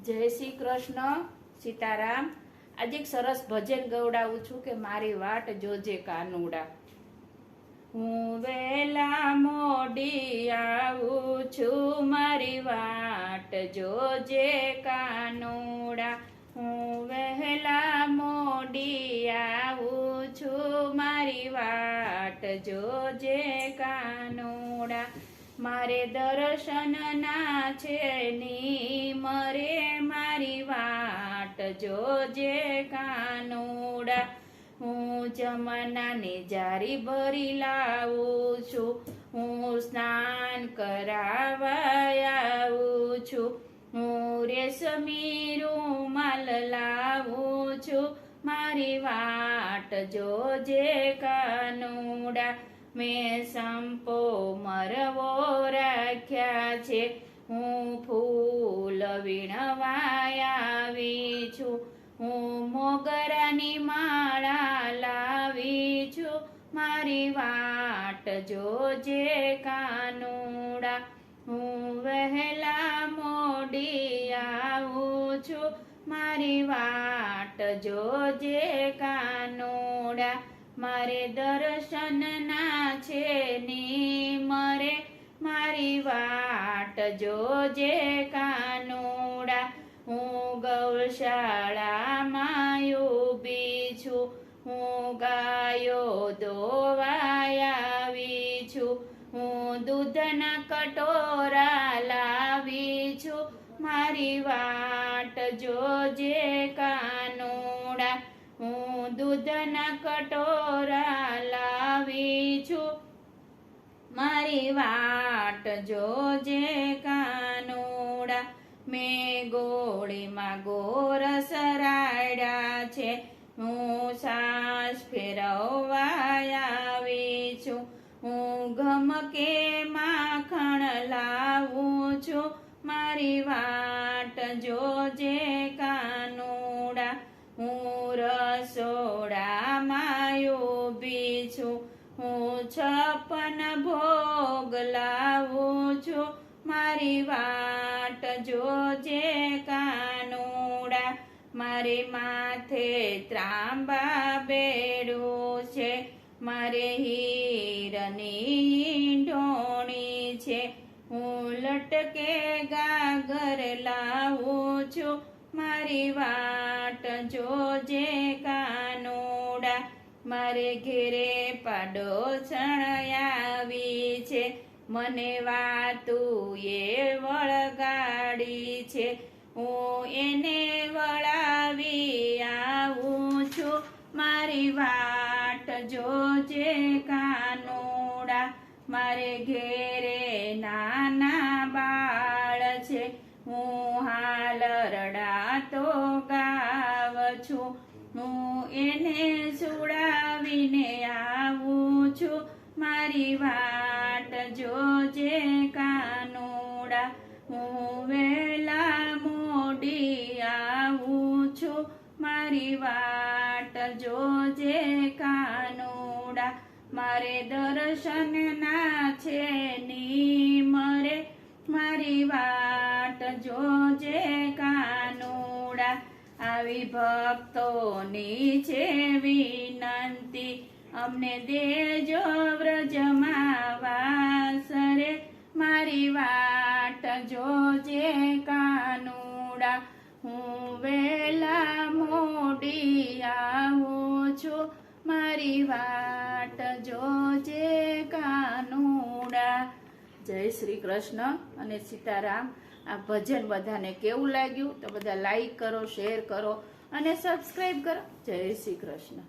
જય શ્રી કૃષ્ણ, સીતારામ। આજે એક સરસ ભજન ગવડાવું છું કે મારી વાટ જોજે કાનુડા। હું વહેલા મોડી આવું છું, મારી વાટ જોજે કાનુડા। હું વહેલા મોડી આવું છું, મારી વાટ જોજે કાનુડા। મારે દર્શન ના છે ની મરે, મારી વાટ જોજે કાનુડા। હું જમનાની જારી ભરી લાવું છું, હું સ્નાન કરાવવા આવું છું। હું રેશમી રૂમાલ લાવું છું, મારી વાટ જોજે કાનુડા। મેં સંપો મરવો રાખ્યા છે, હું ફૂલ વીણવા આવી છું। હું મોગરાની માળા લાવી છું, મારી વાટ જોજે કાનુડા। હું વહેલા મોડી આવું છું, મારી વાટ જોજે કાનુડા। મારે દર્શન ના છે ની મરે, મારી વાટ જોજે કાનુડા। હું ગૌશાળામાં ઊભી છું, હું ગાયો દોવા આવી છું। હું દૂધના કટોરા લાવી છું, મારી વાટ જોજે કાનુડા। હું દૂધના કટોરા લાવી છું, મારી વાટ જોજે કાનુડા। મેં ગોળીમાં ગોરસ રાડ્યા છે, હું સાસ ફેરવવા આવી છું। હું ગમકે માખણ લાવું છું, મારી વાટ જોજે કાનુડા। હું રસોડામાં ઊભી છું, હું 56 ભોગ લાવું છું, મારી વાટ જોજે કાનુડા। મારે માથે ત્રાંબા બેડું છે, મારે હીરની ઢોણી છે। હું લટકે ગાગર લાવું છું, મારી વાટ જોજે કાનુડા। મારે ઘેરે પાડોશણ આવી છે, મને વાતું એ વળગાડી છે। હું એને વળાવી આવું છું, મારી વાટ જોજે કાનુડા। મારે ઘેરે નાના બાળ છે, હું હાલ રડાતો ગાવ છું। હું એને સુડાવીને આવું છું, મારી વાટ જોજે કાનુડા। હું વહેલા મોડી આવું છું, મારી વાટ જોજે કાનુડા। મારે દર્શન ના છે ની મરે, મારી વાટ જોજે કાનુડા। આવી ભક્તોની છે વિનંતી, અમને દેજો વ્રજમાં વાસ રે, મારી વાટ જોજે કાનુડા। હું વહેલા મોડી આવું છું, મારી વાટ જોજે કાનુડા। જય શ્રી કૃષ્ણ અને સીતારામ। આ ભજન બધાને કેવું લાગ્યું તો બધા લાઈક કરો, શેર કરો અને સબસ્ક્રાઈબ કરો। જય શ્રી કૃષ્ણ।